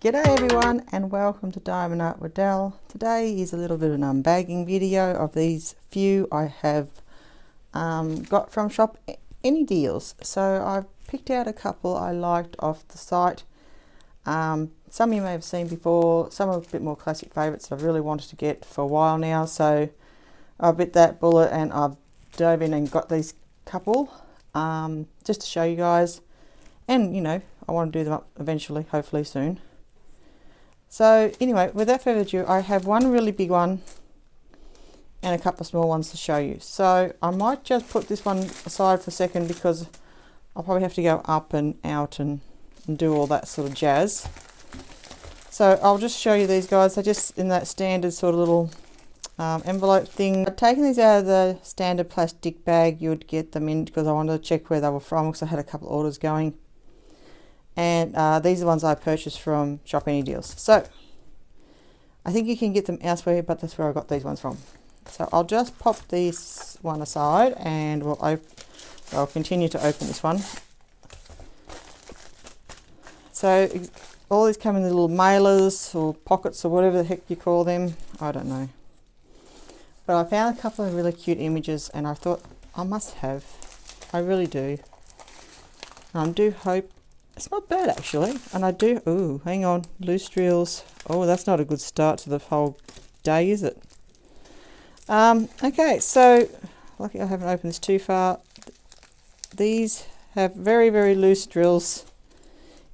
G'day everyone and welcome to Diamond with Del. Today is a little bit of an unbagging video of these few I have got from Shopanydeals. So I've picked out a couple I liked off the site. Some you may have seen before, some are a bit more classic favourites I've really wanted to get for a while now. So I bit that bullet and I've dove in and got these couple just to show you guys. And you know, I want to do them up eventually, hopefully soon. So anyway, without further ado, I have one really big one and a couple of small ones to show you. So I might just put this one aside for a second because I'll probably have to go up and out and do all that sort of jazz. So I'll just show you these guys. They're just in that standard sort of little envelope thing. I've taken these out of the standard plastic bag you would get them in because I wanted to check where they were from because I had a couple of orders going. And these are the ones I purchased from Shopanydeals. So I think you can get them elsewhere, but that's where I got these ones from. So I'll just pop this one aside and I'll continue to open this one. So all these come in the little mailers or pockets or whatever the heck you call them. I don't know. But I found a couple of really cute images and I thought I must have. I really do. And I do hope it's not bad actually, and I do, ooh, hang on, loose drills. Oh, that's not a good start to the whole day, is it? Okay, so, lucky I haven't opened this too far. These have very, very loose drills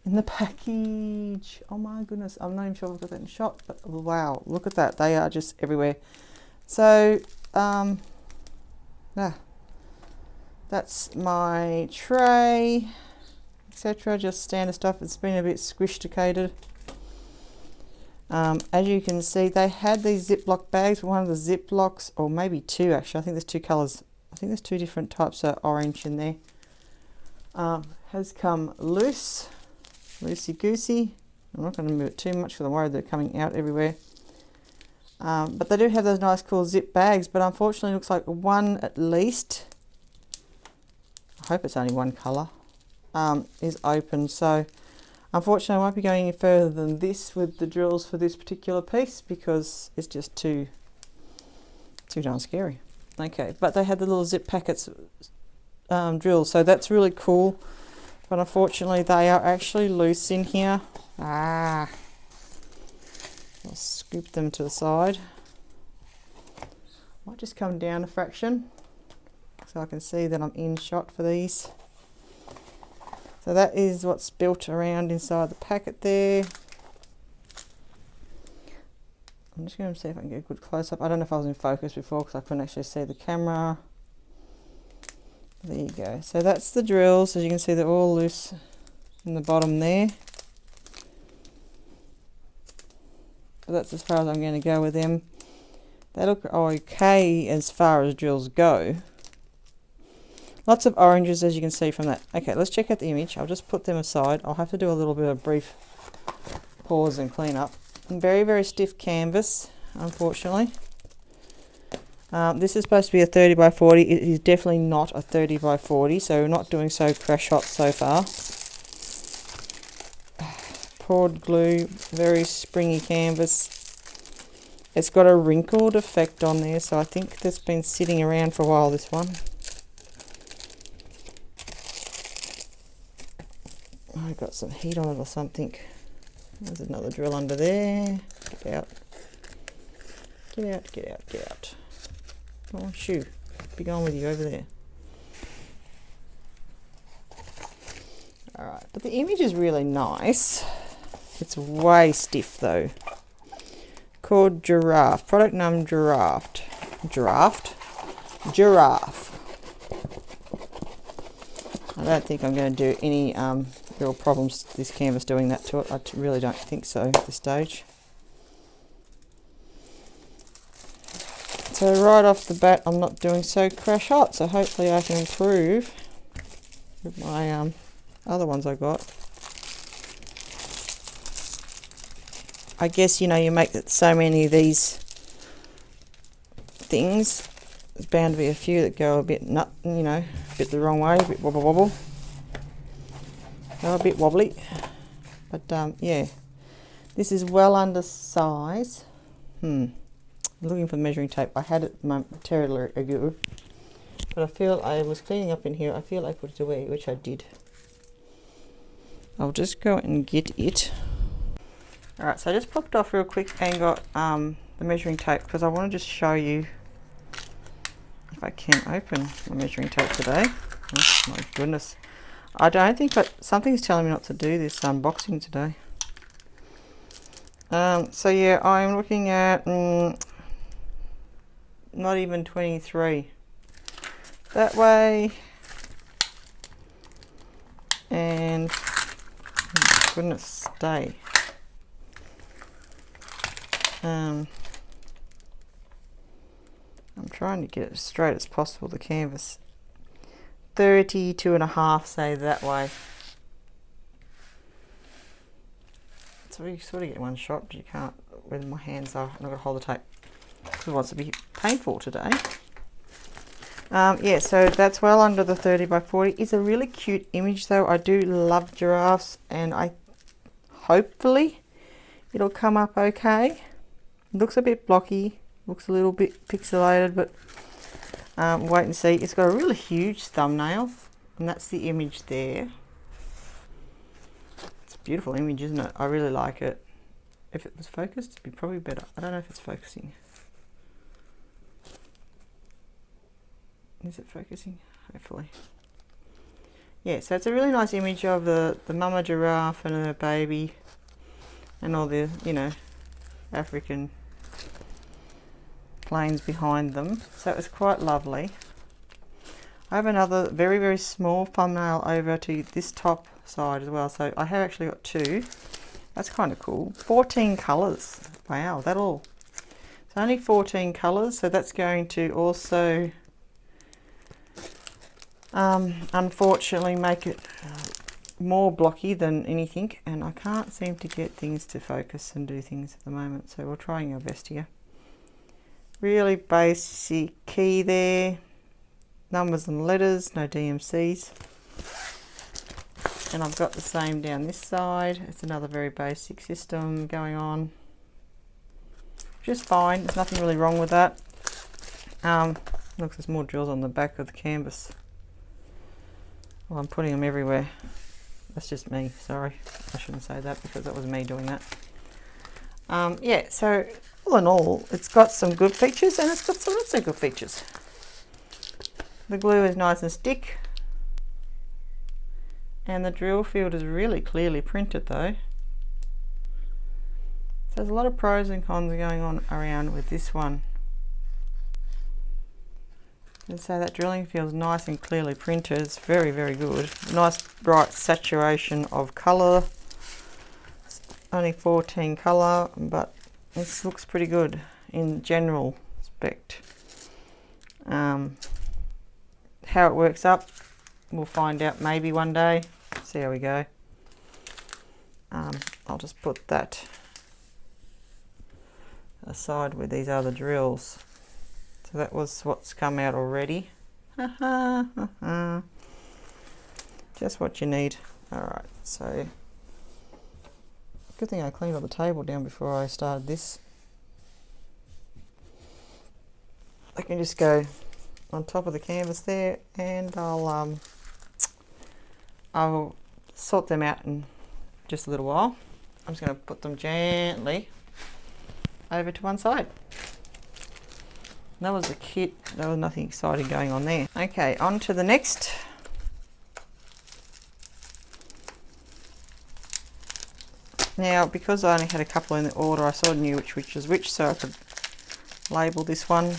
in the package. Oh my goodness, I'm not even sure if I've got that in shot, but wow, look at that, they are just everywhere. So, that's my tray, etc. Just standard stuff. It's been a bit squished-icated. As you can see, they had these Ziploc bags. One of the Ziplocs, or maybe two actually. I think there's two colours. I think there's two different types of orange in there. Has come loose, loosey-goosey. I'm not going to move it too much because I'm worried they're coming out everywhere. But they do have those nice cool zip bags, but unfortunately it looks like one at least, I hope it's only one colour, is open. So unfortunately I won't be going any further than this with the drills for this particular piece because it's just too darn scary. Okay, but they had the little zip packets drills, so that's really cool, but unfortunately they are actually loose in here. I'll scoop them to the side. Might just come down a fraction so I can see that I'm in shot for these. So that is what's built around inside the packet there. I'm just going to see if I can get a good close-up. I don't know if I was in focus before because I couldn't actually see the camera. There you go. So that's the drills. As you can see, they're all loose in the bottom there. But that's as far as I'm going to go with them. They look okay as far as drills go. Lots of oranges, as you can see from that. Okay, let's check out the image. I'll just put them aside. I'll have to do a little bit of brief pause and clean up. Very, very stiff canvas, unfortunately. This is supposed to be a 30 by 40. It is definitely not a 30 by 40, so we're not doing so crash hot so far. Poured glue, very springy canvas. It's got a wrinkled effect on there, so I think that's been sitting around for a while, this one. I got some heat on it or something. There's another drill under there. Get out. Get out, get out, get out. Come on, shoo. Be going with you over there. Alright, but the image is really nice. It's way stiff though. Called Giraffe. Product name Giraffe. Giraffe. I don't think I'm going to do any real problems this canvas doing that to it. I really don't think so at this stage. So right off the bat I'm not doing so crash hot, so hopefully I can improve with my other ones I got. I guess, you know, you make so many of these things, there's bound to be a few that go a bit a bit the wrong way, a bit wobble. They're a bit wobbly, but yeah. This is well under size. I'm looking for the measuring tape. I had it momentarily ago, but I feel I was cleaning up in here. I feel I put it away, which I did. I'll just go and get it. Alright, so I just popped off real quick and got the measuring tape because I want to just show you if I can open my measuring tape today. Oh my goodness. I don't think that something's telling me not to do this unboxing today. So yeah, I'm looking at not even 23 that way, and oh goodness day. I'm trying to get it as straight as possible, the canvas. 32.5, say that way. So you sort of get one shot, but you can't where my hands are. I'm not going to hold the tape because it wants to be painful today. Yeah, so that's well under the 30 by 40. It's a really cute image though. I do love giraffes, and hopefully it'll come up okay. It looks a bit blocky, looks a little bit pixelated, but wait and see. It's got a really huge thumbnail, and that's the image there. It's a beautiful image, isn't it? I really like it. If it was focused, it'd be probably better. I don't know if it's focusing. Is it focusing? Hopefully. Yeah, so it's a really nice image of the mama giraffe and her baby and all the, you know, African plains behind them. So it's quite lovely. I have another very, very small thumbnail over to this top side as well. So I have actually got two. That's kind of cool. 14 colours. Wow, that all. It's only 14 colours, so that's going to also unfortunately make it more blocky than anything, and I can't seem to get things to focus and do things at the moment, so we're trying our best here. Really basic key there, numbers and letters, no DMCs, and I've got the same down this side. It's another very basic system going on, just fine. There's nothing really wrong with that. Looks, there's more drills on the back of the canvas. Well, I'm putting them everywhere. That's just me, sorry. I shouldn't say that because that was me doing that. Yeah, so all in all, it's got some good features and it's got some not so good features. The glue is nice and stick. And the drill field is really clearly printed though. So there's a lot of pros and cons going on around with this one. And so that drilling feels nice and clearly printed. It's very, very good. Nice bright saturation of colour. It's only 14 colour, but this looks pretty good in general respect. How it works up, we'll find out maybe one day. See how we go. I'll just put that aside with these other drills. So that was what's come out already. Just what you need. Alright, so good thing I cleaned all the table down before I started this. I can just go on top of the canvas there, and I'll sort them out in just a little while. I'm just going to put them gently over to one side. That was the kit. There was nothing exciting going on there. Okay, on to the next. Now, because I only had a couple in the order, I sort of knew which was which, so I could label this one.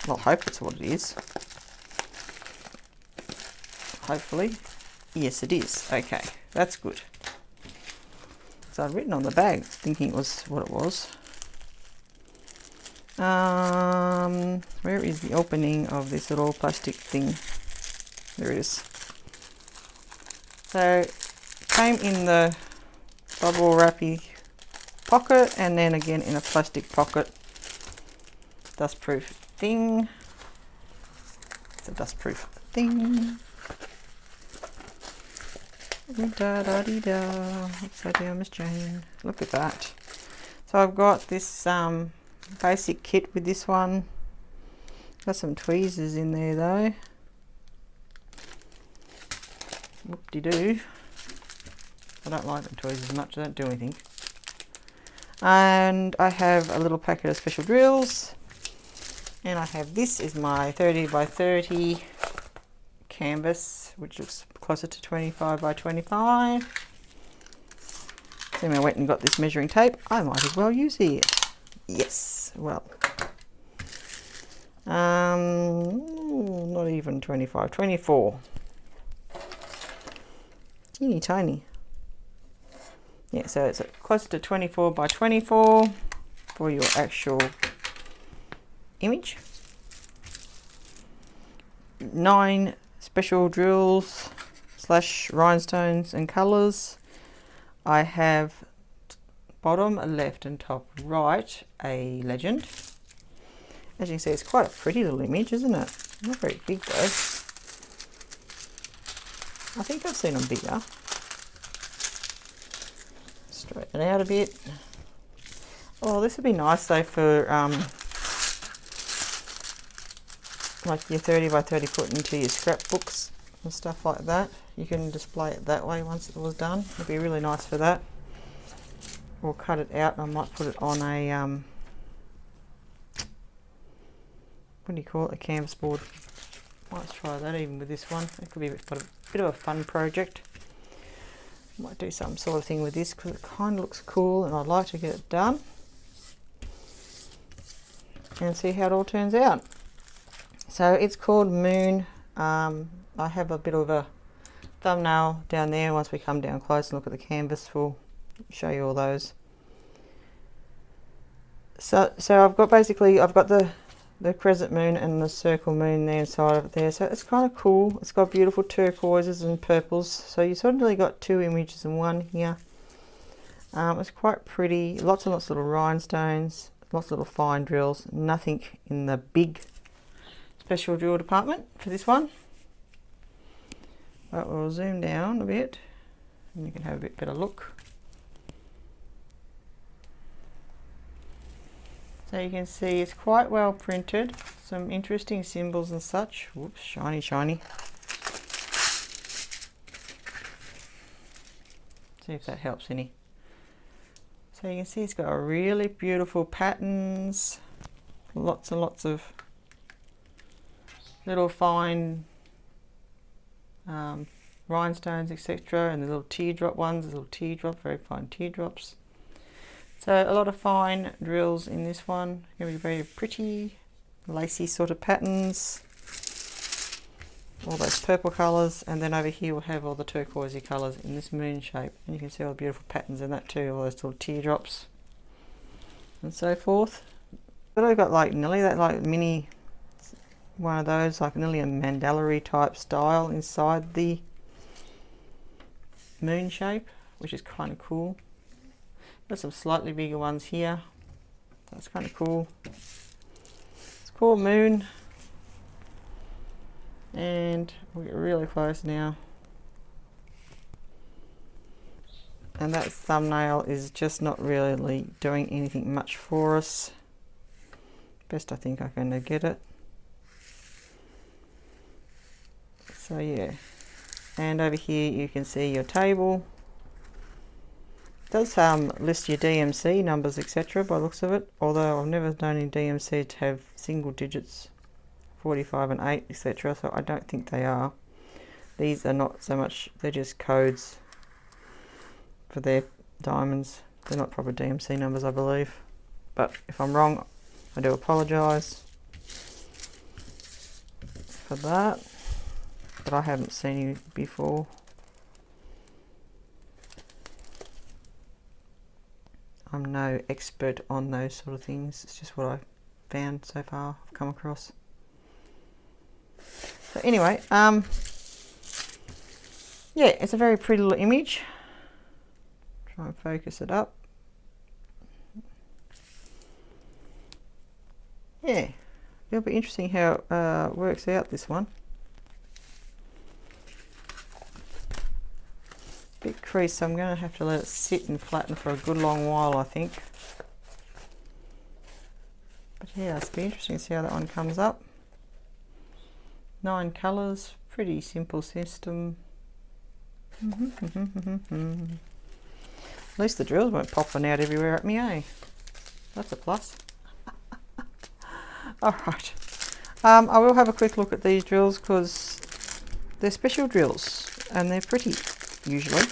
Well, hope it's what it is. Hopefully. Yes, it is. Okay, that's good. So I'd written on the bag thinking it was what it was. Where is the opening of this little plastic thing? There it is. So it came in the bubble wrappy pocket, and then again in a plastic pocket. Dustproof thing. It's a dustproof thing. Da-da-dee-da. Upside down, Miss Jane. Look at that. So I've got this basic kit with this one. Got some tweezers in there though. Whoop-de-doo. I don't like the tweezers much, they don't do anything. And I have a little packet of special drills. And I have, this is my 30 by 30 canvas, which looks closer to 25 by 25. So when I went and got this measuring tape, I might as well use it. Yes, well. Not even 25, 24. Teeny tiny. Yeah, so it's closer to 24 by 24 for your actual image. 9 special drills / rhinestones and colours. I have bottom left and top right a legend. As you can see, it's quite a pretty little image, isn't it? Not very big though. I think I've seen them bigger. Straighten it out a bit. Oh, this would be nice though for like your 30 by 30 put into your scrapbooks and stuff like that. You can display it that way once it was done. It'd be really nice for that. Or cut it out and I might put it on a what do you call it, a canvas board. Might try that even with this one. It could be a bit of a fun project. Might do some sort of thing with this because it kind of looks cool and I'd like to get it done and see how it all turns out. So it's called Moon. I have a bit of a thumbnail down there. Once we come down close and look at the canvas, we'll show you all those. So I've got the crescent moon and the circle moon there inside of it there. So it's kind of cool. It's got beautiful turquoises and purples. So you sort of really got 2 images in one here. It's quite pretty. Lots and lots of little rhinestones, lots of little fine drills. Nothing in the big special drill department for this one. But we'll zoom down a bit and you can have a bit better look. So you can see it's quite well printed, some interesting symbols and such. Whoops, shiny, shiny. See if that helps any. So you can see it's got really beautiful patterns, lots and lots of little fine rhinestones, etc. And the little teardrop ones, little teardrop, very fine teardrops. So a lot of fine drills in this one. Going to be very pretty, lacy sort of patterns. All those purple colours, and then over here we'll have all the turquoisey colours in this moon shape. And you can see all the beautiful patterns in that too, all those little teardrops and so forth. But I've got like nearly that like mini one of those, like nearly a mandala type style inside the moon shape, which is kind of cool. Got some slightly bigger ones here. That's kind of cool. It's called Moon. And we'll get really close now. And that thumbnail is just not really doing anything much for us. Best I think I can get it. So yeah. And over here you can see your table. It does list your DMC numbers, etc. by the looks of it, although I've never known in DMC to have single digits, 45 and 8, etc. so I don't think they are. These are not so much, they're just codes for their diamonds. They're not proper DMC numbers, I believe. But if I'm wrong, I do apologise for that. But I haven't seen you before. I'm no expert on those sort of things. It's just what I've found so far, I've come across. So anyway, yeah, it's a very pretty little image. Try and focus it up. Yeah, it'll be interesting how it works out, this one. bit creased, so I'm going to have to let it sit and flatten for a good long while, I think. But yeah, it's be interesting to see how that one comes up. 9 colours, pretty simple system. At least the drills weren't popping out everywhere at me, eh? That's a plus. Alright. I will have a quick look at these drills because they're special drills and they're pretty, usually.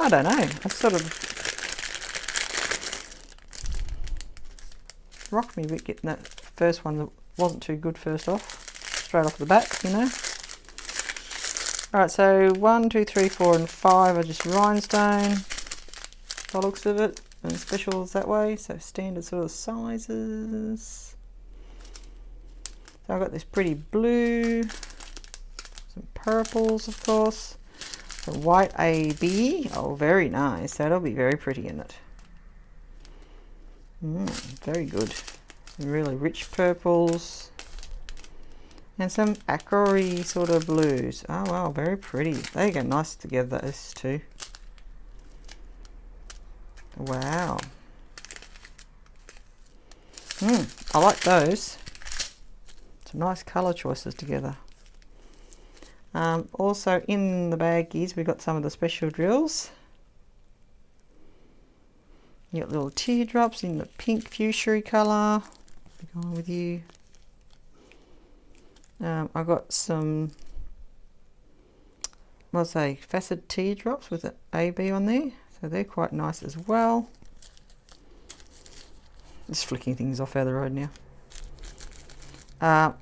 I don't know. I sort of rocked me a bit getting that first one that wasn't too good first off. Straight off the bat, you know. Alright, so 1, 2, 3, 4 and 5 are just rhinestone by the looks of it, and specials that way, so standard sort of sizes. So I've got this pretty blue, some purples of course, some white AB, oh very nice, that'll be very pretty in it. Very good, some really rich purples. And some aqua-y sort of blues. Oh wow, very pretty. They go nice together, those two. Wow. I like those. Some nice colour choices together. Also in the baggies we've got some of the special drills. You got little teardrops in the pink fuchsia colour. Be going with you. I've got some, what's they, facet teardrops with an AB on there, so they're quite nice as well. Just flicking things off out of the road now.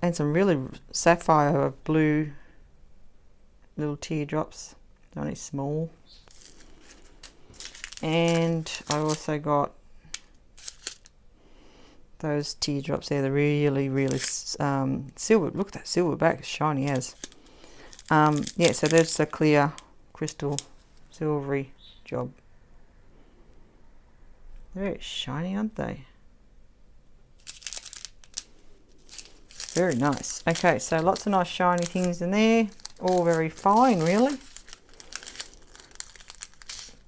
And some really sapphire blue little teardrops, they're only small. And I also got those teardrops there, they're really silver. Look at that silver back, it's shiny as. Yeah, so there's a clear crystal silvery job. Very shiny, aren't they? Very nice. Okay, so lots of nice shiny things in there, all very fine really.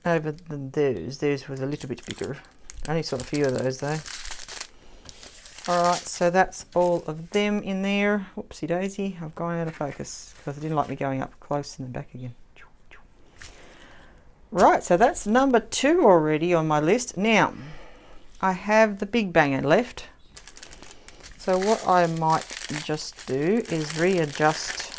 Over than theirs was a little bit bigger. Only saw a few of those though. Alright, so that's all of them in there. Whoopsie daisy, I've gone out of focus because I didn't like me going up close and then back again. Right, so that's number 2 already on my list. Now, I have the big banger left. So what I might just do is readjust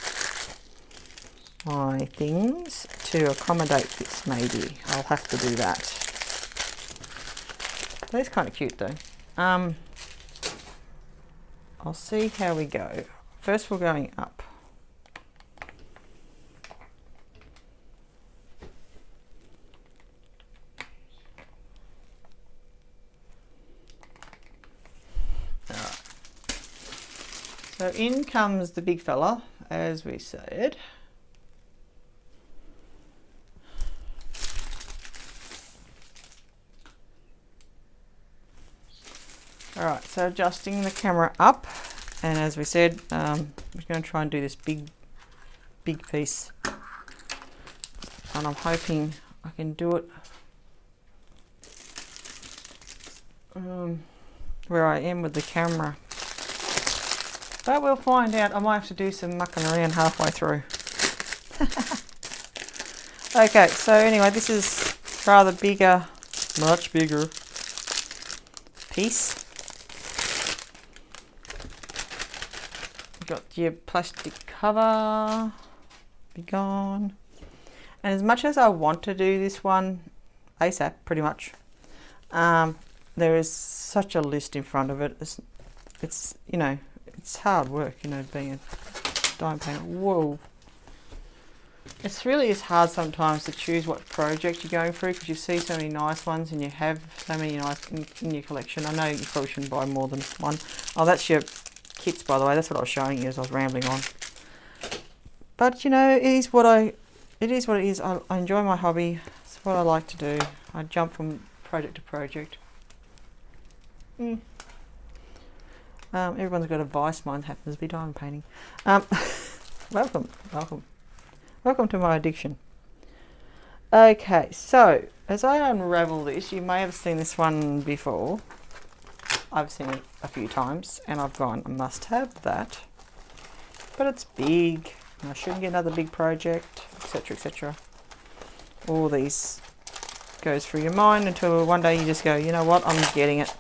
my things to accommodate this maybe. I'll have to do that. That's kind of cute though. I'll see how we go. First we're going up. Alright. So in comes the big fella, as we said. Alright, so adjusting the camera up, and as we said, I'm going to try and do this big piece, and I'm hoping I can do it where I am with the camera, but we'll find out. I might have to do some mucking around halfway through. Okay, so anyway, this is rather bigger, much bigger piece. Got your plastic cover, be gone. And as much as I want to do this one ASAP, pretty much, there is such a list in front of it. It's you know, it's hard work, you know, being a diamond painter. Whoa. It really is hard sometimes to choose what project you're going through because you see so many nice ones and you have so many nice in your collection. I know you probably shouldn't buy more than one. Oh, that's your kits, by the way. That's what I was showing you as I was rambling on. But you know, it is what it is. I enjoy my hobby. It's what I like to do. I jump from project to project. Everyone's got a vice. Mine happens to be diamond painting. Welcome. Welcome to my addiction. Okay, so as I unravel this, you may have seen this one before. I've seen it a few times and I've gone, I must have that. But it's big, and I shouldn't get another big project, etc, etc. All these goes through your mind until one day you just go, you know what, I'm getting it.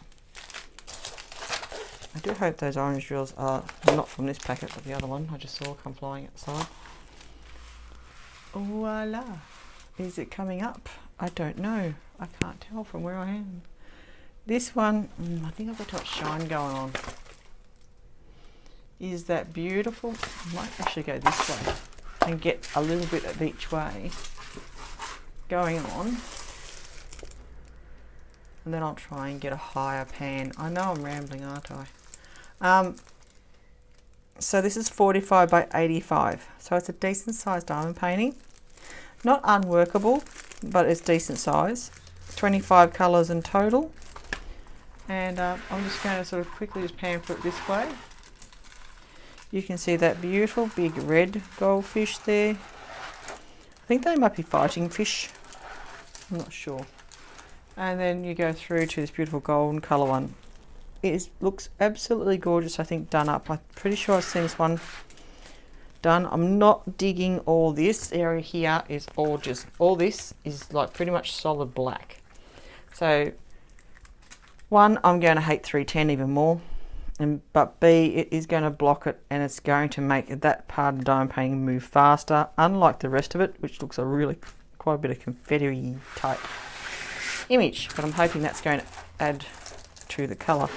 I do hope those orange drills are not from this packet, but the other one I just saw come flying outside. Voila. Is it coming up? I don't know. I can't tell from where I am. This one, I think I've got too much shine going on. Is that beautiful? I might actually go this way and get a little bit of each way going on. And then I'll try and get a higher pan. I know I'm rambling, aren't I? So this is 45 by 85. So it's a decent sized diamond painting. Not unworkable, but it's decent size. 25 colours in total. And I'm just going to sort of quickly just pan it this way. You can see that beautiful big red goldfish there. I think they might be fighting fish. I'm not sure. And then you go through to this beautiful golden colour one. It looks absolutely gorgeous, I think, done up. I'm pretty sure I've seen this one done. I'm not digging all this area here. Is all this is like pretty much solid black. So one, I'm going to hate 310 even more, but B, it is going to block it, and it's going to make that part of the diamond painting move faster, unlike the rest of it, which looks a really quite a bit of confetti type image. But I'm hoping that's going to add to the colour.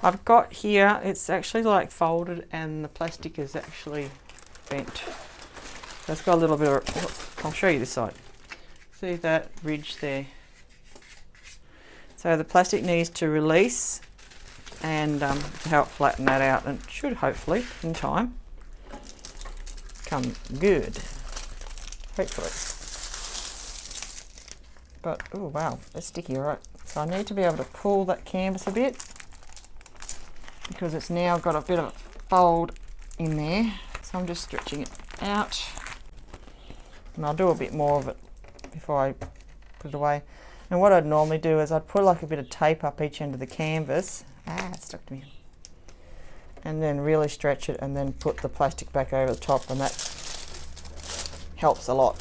I've got here, it's actually like folded, and the plastic is actually bent. So it's got a little bit of, I'll show you this side. See that ridge there? So the plastic needs to release and to help flatten that out, and it should hopefully in time come good. Hopefully. But oh wow, that's sticky, right? So I need to be able to pull that canvas a bit because it's now got a bit of a fold in there. So I'm just stretching it out, and I'll do a bit more of it before I put it away. And what I'd normally do is I'd put like a bit of tape up each end of the canvas. It stuck to me. And then really stretch it, and then put the plastic back over the top, and that helps a lot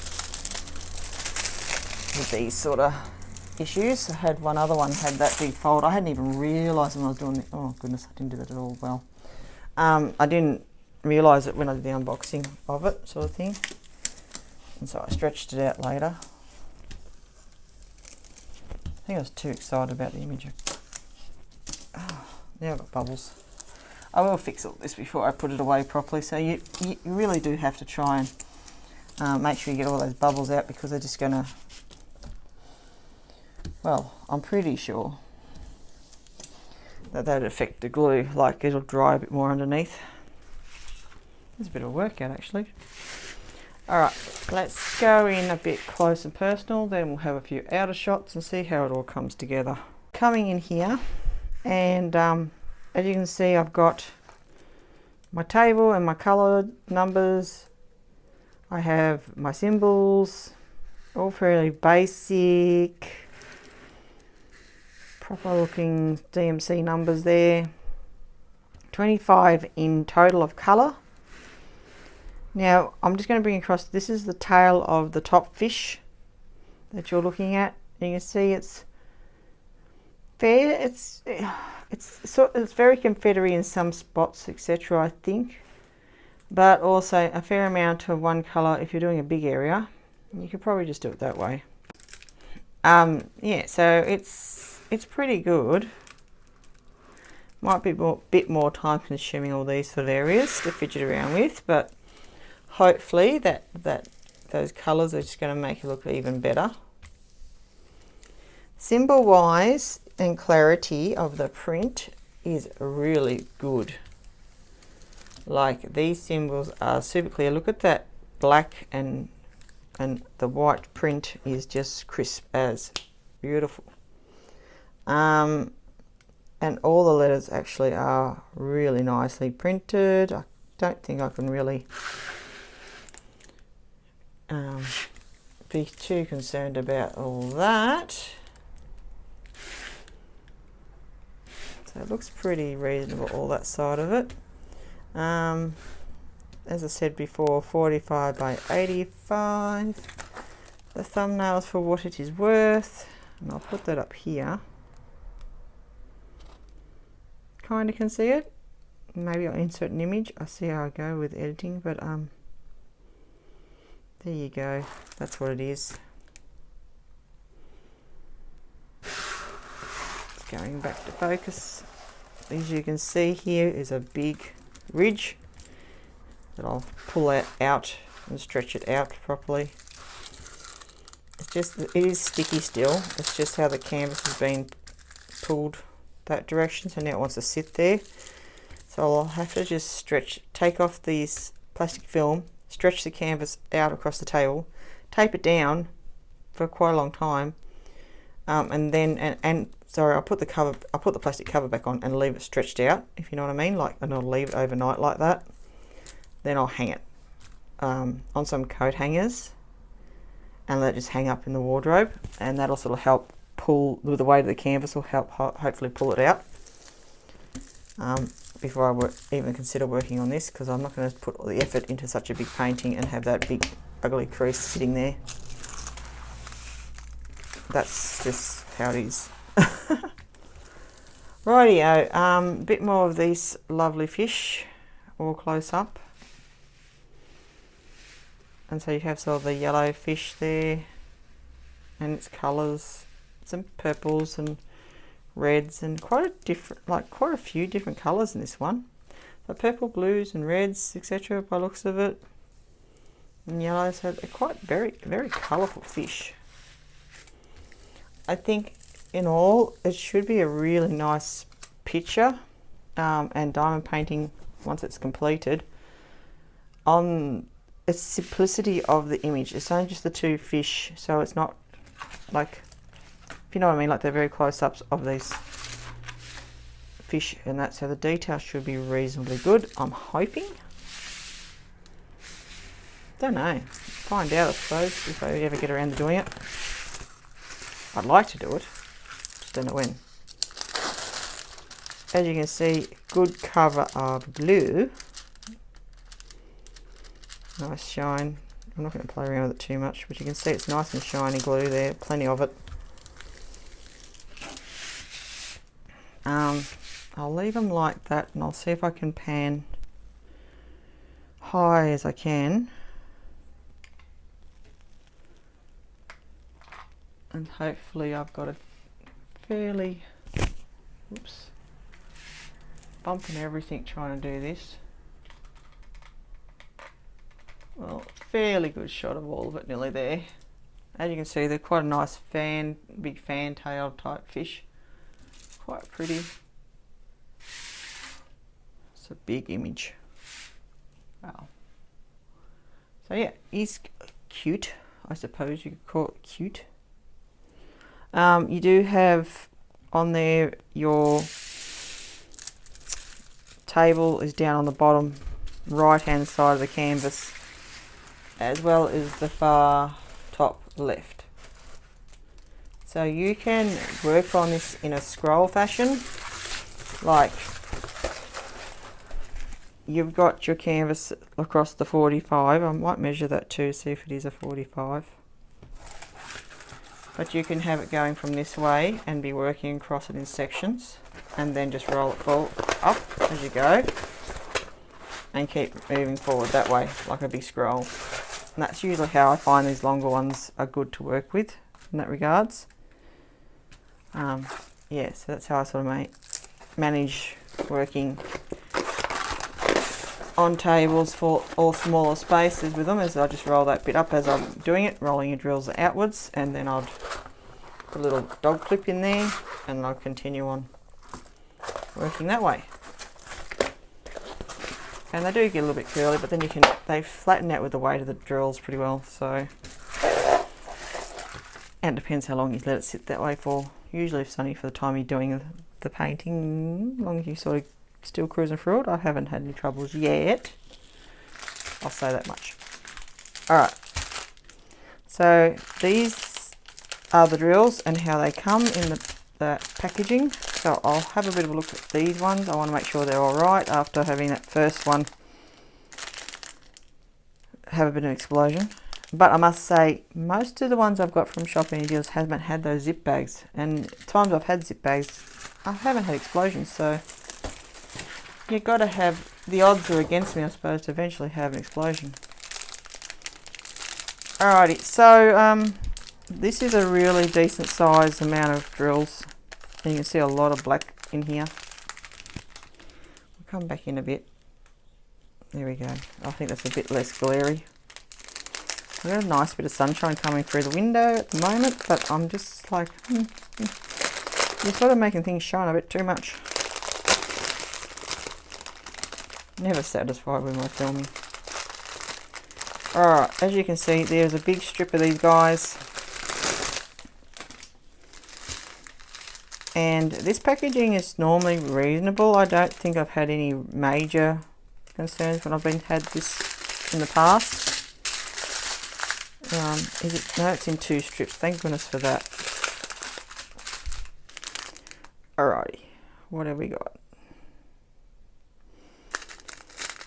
with these sort of issues. I had one other one had that big fold. I hadn't even realised when I was doing it. Oh goodness, I didn't do that at all well. I didn't realise it when I did the unboxing of it, sort of thing. And so I stretched it out later. I think I was too excited about the image. Oh, now I've got bubbles. I will fix all this before I put it away properly. So you really do have to try and make sure you get all those bubbles out, because they're just going to, well, I'm pretty sure that would affect the glue. Like, it'll dry a bit more underneath. There's a bit of a workout actually. Alright, let's go in a bit close and personal, then we'll have a few outer shots and see how it all comes together. Coming in here, and as you can see, I've got my table and my colour numbers. I have my symbols, all fairly basic, proper looking DMC numbers there. 25 in total of colour. Now I'm just going to bring across, this is the tail of the top fish that you're looking at. And you can see it's fair, it's very confetti in some spots, etc. I think, but also a fair amount of one colour. If you're doing a big area, you could probably just do it that way. Yeah, so it's pretty good. Might be a bit more time consuming, all these sort of areas to fidget around with, but hopefully those colours are just going to make it look even better. Symbol wise and clarity of the print is really good. Like, these symbols are super clear. Look at that black, and the white print is just crisp as. Beautiful. And all the letters actually are really nicely printed. I don't think I can really be too concerned about all that. So it looks pretty reasonable, all that side of it. As I said before, 45 by 85. The thumbnails for what it is worth, and I'll put that up here. Kind of can see it. Maybe I'll insert an image. I'll see how I go with editing, but there you go. That's what it is. It's going back to focus. As you can see, here is a big ridge that I'll pull it out and stretch it out properly. It's just, it is sticky still. It's just how the canvas has been pulled that direction, so now it wants to sit there. So I'll have to just stretch, take off these plastic film, stretch the canvas out across the table, tape it down for quite a long time, and then sorry, I'll put the plastic cover back on and leave it stretched out, if you know what I mean, like, and I'll leave it overnight like that. Then I'll hang it on some coat hangers and let it just hang up in the wardrobe, and that'll sort of help pull, with the weight of the canvas will help hopefully pull it out before I even consider working on this, because I'm not going to put all the effort into such a big painting and have that big ugly crease sitting there. That's just how it is. Rightio, a bit more of these lovely fish all close up. And so you have sort of the yellow fish there and its colours, some purples and reds, and quite a few different colours in this one. The purple, blues and reds, etc. by looks of it. And yellow, so they're quite very colourful fish. I think in all it should be a really nice picture and diamond painting once it's completed. On its simplicity of the image, it's only just the two fish, so it's not like, if you know what I mean, like they're very close-ups of these fish and that, so the detail should be reasonably good, I'm hoping. Don't know, find out I suppose if I ever get around to doing it. I'd like to do it, just don't know when. As you can see, good cover of glue. Nice shine. I'm not going to play around with it too much, but you can see it's nice and shiny glue there, plenty of it. I'll leave them like that, and I'll see if I can pan high as I can. And hopefully I've got a fairly, whoops, bumping everything trying to do this. Well, fairly good shot of all of it, nearly there. As you can see, they're quite a nice big fantail type fish. Quite pretty. It's a big image. Wow. So yeah, he's cute. I suppose you could call it cute. You do have on there, your table is down on the bottom right hand side of the canvas, as well as the far top left. So you can work on this in a scroll fashion, like you've got your canvas across the 45. I might measure that too, see if it is a 45. But you can have it going from this way and be working across it in sections, and then just roll it up as you go and keep moving forward that way like a big scroll. And that's usually how I find these longer ones are good to work with in that regards. Yeah, so that's how I sort of manage working on tables for all smaller spaces with them, as I just roll that bit up as I'm doing it, rolling your drills outwards, and then I'd put a little dog clip in there, and I'll continue on working that way. And they do get a little bit curly, but then they flatten out with the weight of the drills pretty well, so. And it depends how long you let it sit that way for. Usually if it's only for the time you're doing the painting, as long as you sort of still cruising through it, I haven't had any troubles yet. I'll say that much. Alright. So these are the drills and how they come in the packaging. So I'll have a bit of a look at these ones. I want to make sure they're all right after having that first one have a bit of an explosion. But I must say, most of the ones I've got from Shopanydeals haven't had those zip bags, and times I've had zip bags, I haven't had explosions. So you've got to have, the odds are against me, I suppose, to eventually have an explosion. Alrighty, so this is a really decent size amount of drills, and you can see a lot of black in here. We'll come back in a bit. There we go. I think that's a bit less glary. I've got a nice bit of sunshine coming through the window at the moment, but I'm just like, you're sort of making things shine a bit too much. Never satisfied with my filming. Alright, as you can see, there's a big strip of these guys. And this packaging is normally reasonable. I don't think I've had any major concerns when I've had this in the past. No, it's in 2 strips. Thank goodness for that. Alrighty, what have we got?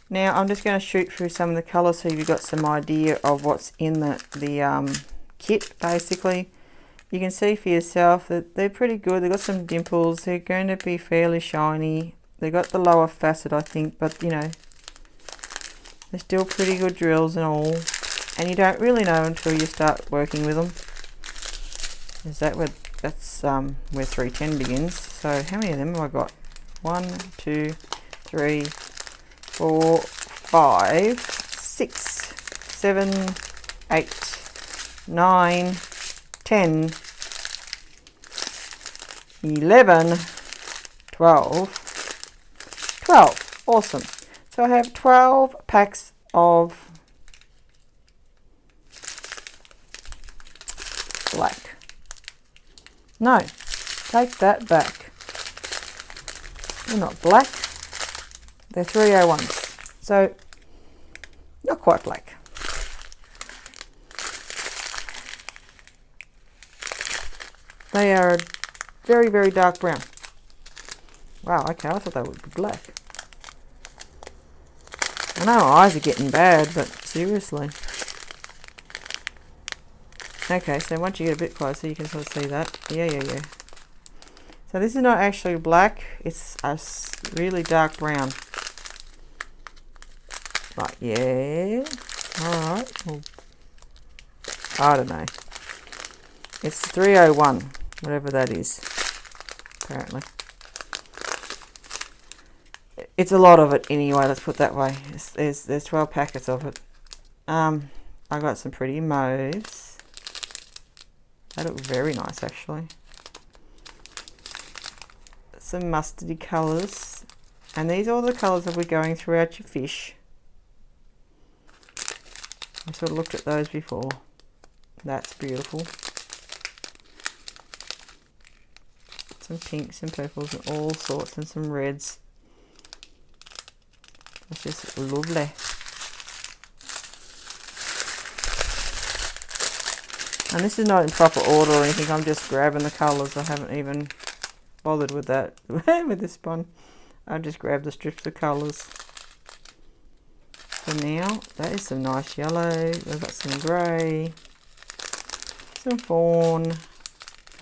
Now I'm just going to shoot through some of the colours so you've got some idea of what's in the kit. Basically, you can see for yourself that they're pretty good. They've got some dimples. They're going to be fairly shiny. They've got the lower facet, I think, but you know, they're still pretty good drills and all. And you don't really know until you start working with them. That's where 310 begins. So how many of them have I got? 1, 2, 3, 4, 5, 6, 7, 8, 9, 10, 11, 12, 12. Awesome. So I have 12 packs of black. No, take that back. They're not black. They're 301s. So, not quite black. They are a very, very dark brown. Wow, okay, I thought they would be black. I know my eyes are getting bad, but seriously. Okay, so once you get a bit closer, you can sort of see that. Yeah. So this is not actually black, it's a really dark brown. Right, yeah. Alright. Well, I don't know. It's 301, whatever that is, apparently. It's a lot of it anyway, let's put it that way. There's 12 packets of it. I got some pretty mauves. They look very nice, actually. Some mustardy colours. And these are all the colours that we're going throughout your fish. I sort of looked at those before. That's beautiful. Some pinks and purples and all sorts, and some reds. It's just lovely. And this is not in proper order or anything, I'm just grabbing the colours. I haven't even bothered with that with this one. I've just grabbed the strips of colours. For now, that is some nice yellow. We've got some grey, some fawn,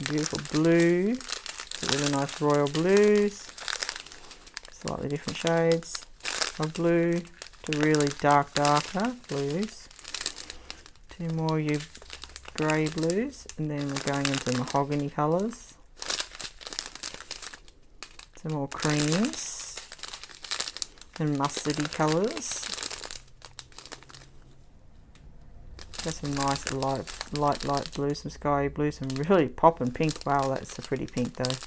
beautiful blue, some really nice royal blues, slightly different shades of blue to really darker blues. 2 more grey blues, and then we're going into mahogany colours. Some more creams and mustardy colours. Got some nice light blue, some sky blue, some really popping pink. Wow, that's a pretty pink though.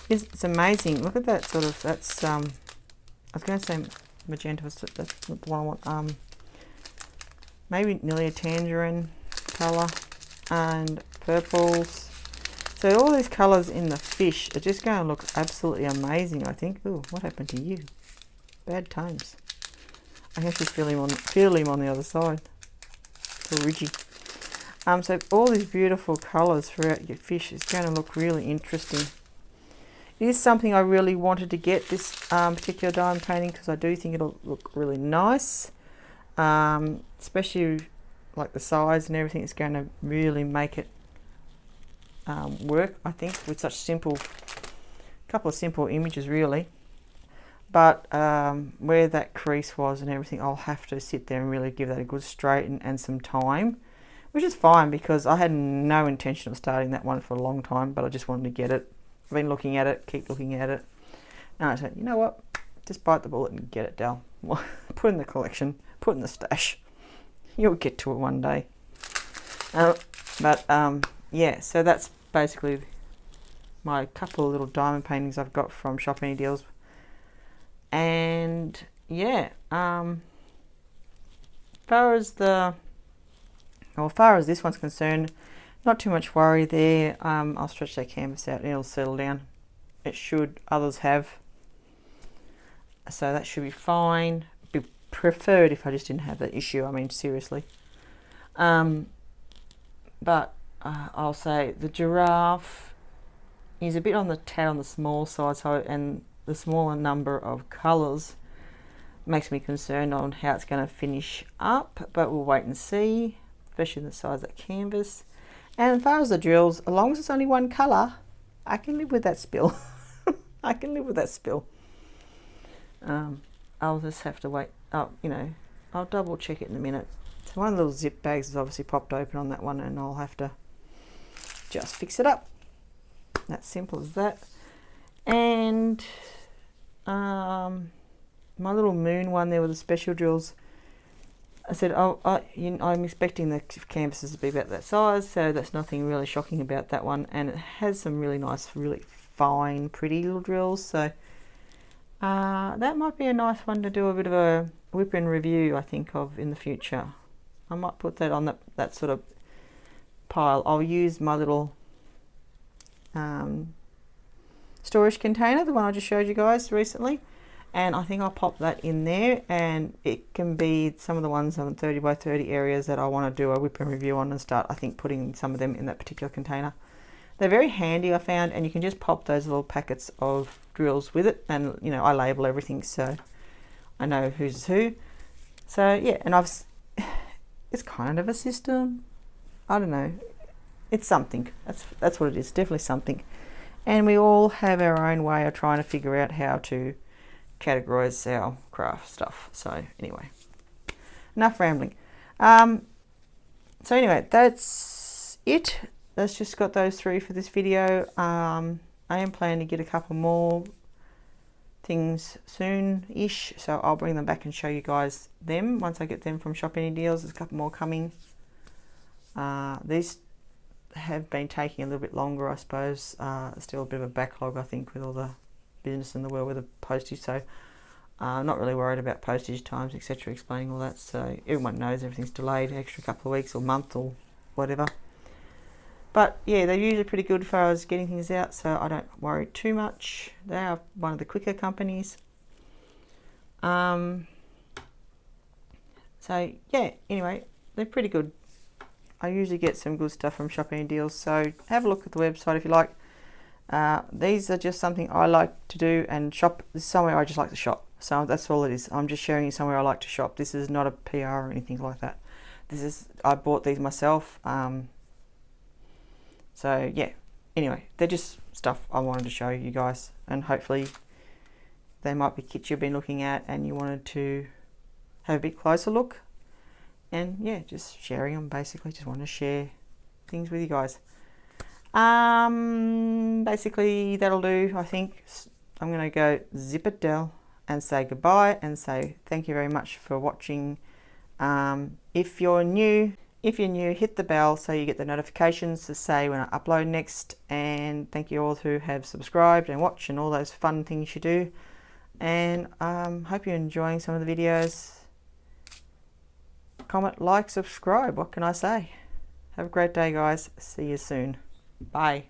It's amazing. Look at that sort of, that's I was going to say magenta, that's not the one I want. Maybe nearly a tangerine colour, and purples. So all these colours in the fish are just going to look absolutely amazing, I think. Ooh, what happened to you? Bad times. I can actually feel him on the other side. It's all ridgy. So all these beautiful colours throughout your fish is going to look really interesting. It is something I really wanted to get, this particular diamond painting, because I do think it'll look really nice. Especially like the size and everything, it's going to really make it work, I think, with such simple, couple of simple images really. But where that crease was and everything, I'll have to sit there and really give that a good straighten and some time, which is fine because I had no intention of starting that one for a long time, but I just wanted to get it. I've been looking at it, keep looking at it, and I said, you know what, just bite the bullet and get it, Del. Put in the collection, put in the stash. You'll get to it one day. Yeah, so that's basically my couple of little diamond paintings I've got from Shopanydeals. And yeah, as far as this one's concerned, not too much worry there. I'll stretch that canvas out and it'll settle down. It should, others have. So that should be fine. Be preferred if I just didn't have that issue, I mean seriously. But I'll say the giraffe is a bit on the small side, so, and the smaller number of colours makes me concerned on how it's going to finish up, but we'll wait and see, especially the size of that canvas. And as far as the drills, as long as it's only one colour, I can live with that spill. I can live with that spill. I'll just have to wait. You know, I'll double check it in a minute. So one of the little zip bags has obviously popped open on that one, and I'll have to just fix it up. That's simple as that. And my little moon one there with the special drills, I said, I'm expecting the canvases to be about that size, so that's nothing really shocking about that one. And it has some really nice, really fine, pretty little drills. So that might be a nice one to do a bit of a whip and review, I think, of in the future. I might put that on that sort of pile. I'll use my little storage container, the one I just showed you guys recently, and I think I'll pop that in there, and it can be some of the ones on 30 by 30 areas that I want to do a whip and review on, and start, I think, putting some of them in that particular container. They're very handy, I found, and you can just pop those little packets of drills with it, and you know, I label everything so I know who's who. So yeah, and it's kind of a system, I don't know, it's something, that's what it is, definitely something. And we all have our own way of trying to figure out how to categorize our craft stuff. So anyway, enough rambling. So anyway, that's it. That's just got those three for this video. I am planning to get a couple more things soon-ish, so I'll bring them back and show you guys them once I get them from Shopanydeals. There's a couple more coming. These have been taking a little bit longer, I suppose. Still a bit of a backlog, I think, with all the business in the world with the postage, so I'm not really worried about postage times, etc., explaining all that. So everyone knows everything's delayed an extra couple of weeks or month or whatever. But yeah, they're usually pretty good as far as getting things out, so I don't worry too much. They are one of the quicker companies. So yeah, anyway, they're pretty good. I usually get some good stuff from Shopanydeals, so have a look at the website if you like. These are just something I like to do and shop. This is somewhere I just like to shop, so that's all it is. I'm just sharing you somewhere I like to shop. This is not a PR or anything like that. This is, I bought these myself. So yeah, anyway, they're just stuff I wanted to show you guys, and hopefully they might be kits you've been looking at and you wanted to have a bit closer look. And yeah, just sharing them, basically. Just want to share things with you guys. Basically that'll do, I think. I'm going to go zip it Del and say goodbye and say thank you very much for watching. If you're new, hit the bell so you get the notifications to say when I upload next. And thank you all who have subscribed and watched and all those fun things you do. And hope you're enjoying some of the videos. Comment, like, subscribe. What can I say? Have a great day, guys. See you soon. Bye.